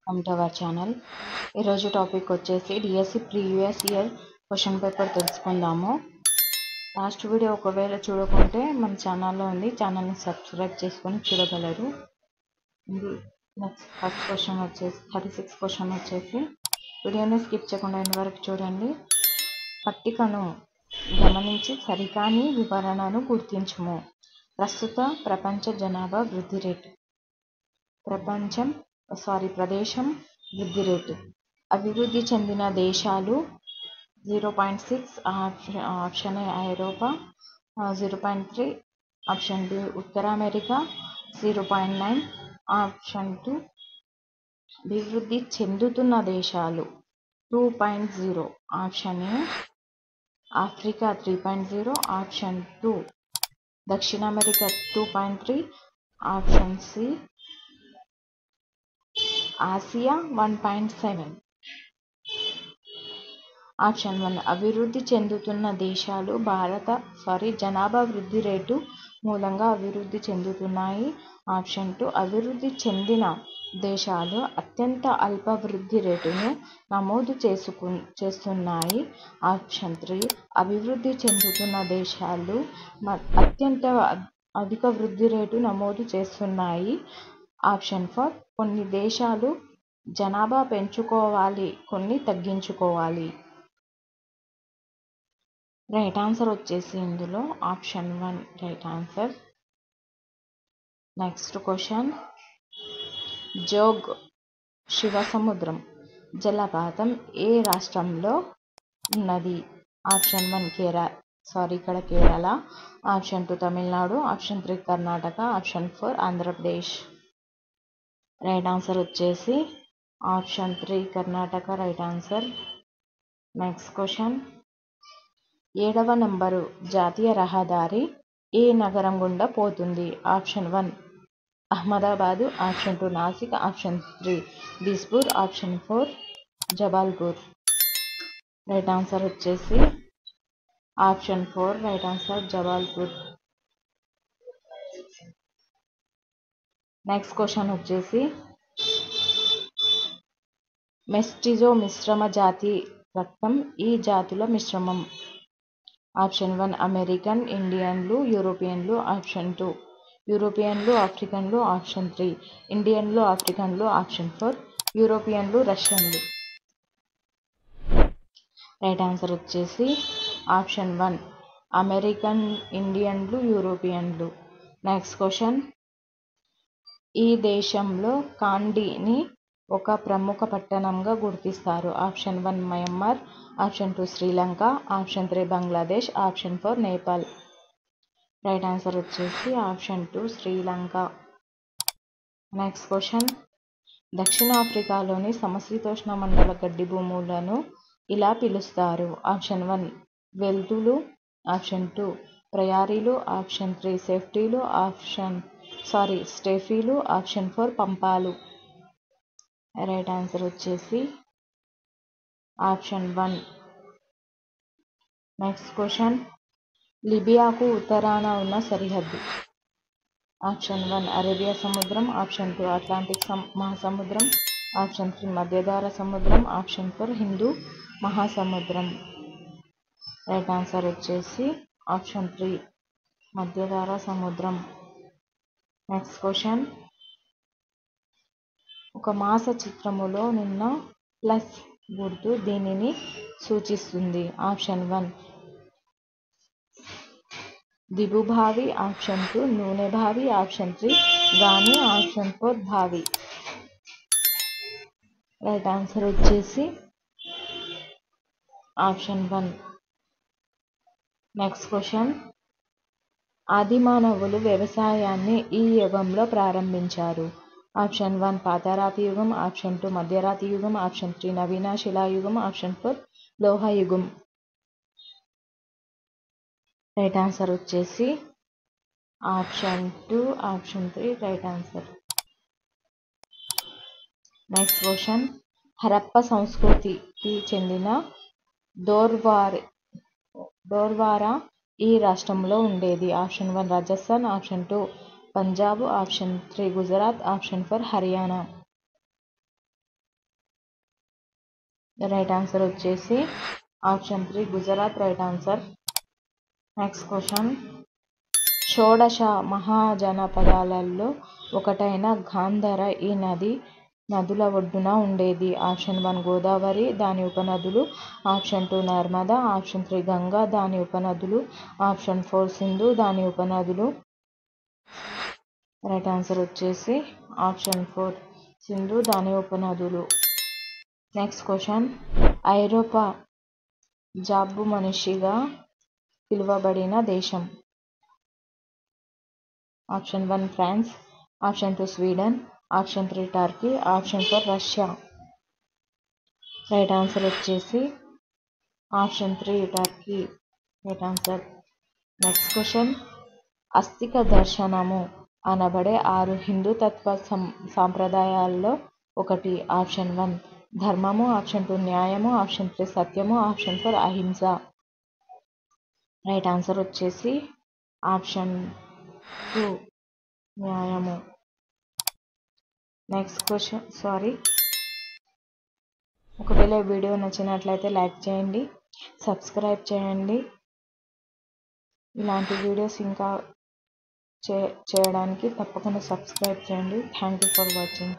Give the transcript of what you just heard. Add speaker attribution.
Speaker 1: Welcome to our channel. ఈరోజు topic వచ్చేసి DSC previous year question paper తెలుసుకుందాము. Last video ఒకవేళ చూడకుంటే మన ఛానల్లో ఉంది, ఛానల్ని సబ్స్క్రైబ్ చేసుకొని చూడగలరు. నెక్స్ట్ ఫస్ట్ క్వశ్చన్ వచ్చేసి 36 క్వశ్చన్ వచ్చేసి వీడియోని స్కిప్ చేయకుండా ఎండ్ వరకు చూడండి. పట్టికను గమనించి సరికాని వివరణను గుర్తించుము. ప్రస్తుత ప్రపంచ జనాభా వృద్ధి రేటు ప్రదేశం వృద్ధి రేటు. అభివృద్ధి చెందిన దేశాలు 0.6, ఆప్షన్ ఏ ఐరోపా, 0.3 ఆప్షన్ బి ఉత్తర అమెరికా, 0.9 ఆప్షన్ 2 అభివృద్ధి చెందుతున్న దేశాలు 2.0 ఆప్షన్ ఏ ఆఫ్రికా, 3.0 ఆప్షన్ 2 దక్షిణ America, 2.3 option C Asia, 1.7 option 1 అభివృద్ధి చెందుతున్న దేశాలు జనాభా వృద్ధి రేటు మూలంగా అభివృద్ధి చెందుతున్నాయి. ఆప్షన్ 2 అభివృద్ధి చెందిన దేశాలు అత్యంత అల్ప వృద్ధి రేటును నమోదు చేస్తున్నాయి. ఆప్షన్ 3 అభివృద్ధి చెందుతున్న దేశాలు అత్యంత అధిక వృద్ధి రేటు నమోదు చేస్తున్నాయి. ఆప్షన్ 4 కొన్ని దేశాలు జనాభా పెంచుకోవాలి, కొన్ని తగ్గించుకోవాలి. రైట్ ఆన్సర్ వచ్చేసి ఇందులో option 1 right answer. Next question, Jog Shivasamudram జలపాతం ఏ రాష్ట్రంలో ఉన్నది? Option 1 Kerala, option 2 Tamil Nadu, option 3 Karnataka, option 4 Andhra Pradesh. Right answer వచ్చేసి option 3 Karnataka right answer. Next question, 7వ నంబరు జాతీయ రహదారి ఏ నగరం గుండా పోతుంది? Option 1 Ahmedabad, option 2 Nashik, option 3 Dispur, option 4 Jabalpur. Right answer వచ్చేసి option 4 right answer Jabalpur. Next question వచ్చేసి, మెస్టిజో మిశ్రమ జాతి రక్తం ఈ జాతుల మిశ్రమం. ఆప్షన్ 1 అమెరికన్ ఇండియన్లు, యూరోపియన్లు, ఆప్షన్ 2 యూరోపియన్లు, ఆఫ్రికన్లు, ఆప్షన్ 3 ఇండియన్లు, ఆఫ్రికన్లు, ఆప్షన్ 4 యూరోపియన్లు, రష్యన్లు. రైట్ ఆన్సర్ వచ్చేసి ఆప్షన్ 1 అమెరికన్ ఇండియన్లు, యూరోపియన్లు. నెక్స్ట్ క్వశ్చన్, ఈ దేశంలో కాండీని ఒక ప్రముఖ పట్టణంగా గుర్తిస్తారు. Option 1 Myanmar, option 2 Sri Lanka, option 3 Bangladesh, option 4 Nepal. Right answer వచ్చేసి ఆప్షన్ 2 శ్రీలంక. నెక్స్ట్ క్వశ్చన్, దక్షిణాఫ్రికాలోని సమశీతోష్ణ మండల గడ్డి భూములను ఇలా పిలుస్తారు. ఆప్షన్ 1 వెల్దులు, ఆప్షన్ 2 ప్రయారీలు, ఆప్షన్ 3 స్టేఫీలు, ఆప్షన్ 4 పంపాలు. రైట్ ఆన్సర్ వచ్చేసి ఆప్షన్ 1. నెక్స్ట్ క్వశ్చన్, లిబియాకు ఉత్తరాన ఉన్న సరిహద్దు. ఆప్షన్ 1 అరేబియా సముద్రం, ఆప్షన్ 2 అట్లాంటిక్ మహాసముద్రం, ఆప్షన్ 3 మధ్యధరా సముద్రం, ఆప్షన్ 4 హిందూ మహాసముద్రం. రైట్ ఆన్సర్ వచ్చేసి ఆప్షన్ 3 మధ్యధరా సముద్రం. నెక్స్ట్ క్వశ్చన్, ఒక మాస చిత్రములో నిన్న ప్లస్ గుర్తు దీనిని సూచిస్తుంది. ఆప్షన్ 1 దిగుభావి, ఆప్షన్ 2 నూనె భావి, ఆప్షన్ 3 గాని, ఆప్షన్ 4 భావి. రైట్ ఆన్సర్ వచ్చేసి ఆప్షన్ 1. నెక్స్ట్ క్వశ్చన్, ఆది మానవులు వ్యవసాయాన్ని ఈ యుగంలో ప్రారంభించారు. ఆప్షన్ 1 పాతరాతి యుగం, ఆప్షన్ 2 మధ్యరాతి యుగం, ఆప్షన్ 3 నవీన శిలాయుగం, ఆప్షన్ 4 లోహయుగం. రైట్ ఆన్సర్ వచ్చేసి option 2 option 3 right answer. Next question, Harappa సంస్కృతికి చెందిన దోర్వారా ఈ రాష్ట్రంలో ఉండేది. Option 1 Rajasthan, option 2 Punjab, option 3 Gujarat, option 4 Haryana. Right answer వచ్చేసి option 3 Gujarat right answer. Next question, షోడశ మహాజనపదాలలో ఒకటైన గాంధార ఈ నదుల ఒడ్డున ఉండేది. ఆప్షన్ 1 గోదావరి, దాని ఉపనదులు. ఆప్షన్ 2 నర్మదా. ఆప్షన్ 3 గంగా, దాని ఉపనదులు. ఆప్షన్ 4 సింధు, దాని ఉపనదులు. రైట్ ఆన్సర్ వచ్చేసి ఆప్షన్ 4 సింధు, దాని ఉపనదులు. నెక్స్ట్ క్వశ్చన్, ఐరోపా జబ్బు మనిషిగా పిలువబడిన దేశం. Option 1 France. Option 2 Sweden. Option 3 Turkey. Option 4 Russia. Right answer వచ్చేసి option 3 Turkey right answer. Next question, ఆస్తిక దర్శనము అనబడే 6 హిందూ తత్వ సాంప్రదాయాల్లో ఒకటి. ఆప్షన్ 1 ధర్మము. ఆప్షన్ 2 న్యాయము. ఆప్షన్ 3 సత్యము. ఆప్షన్ 4 అహింస. రైట్ ఆన్సర్ వచ్చేసి ఆప్షన్ 2 న్యాయము. నెక్స్ట్ క్వశ్చన్ ఒకవేళ వీడియో నచ్చినట్లయితే లైక్ చేయండి, సబ్స్క్రైబ్ చేయండి. ఇలాంటి వీడియోస్ ఇంకా చేయడానికి తప్పకుండా సబ్స్క్రైబ్ చేయండి. Thank you for watching.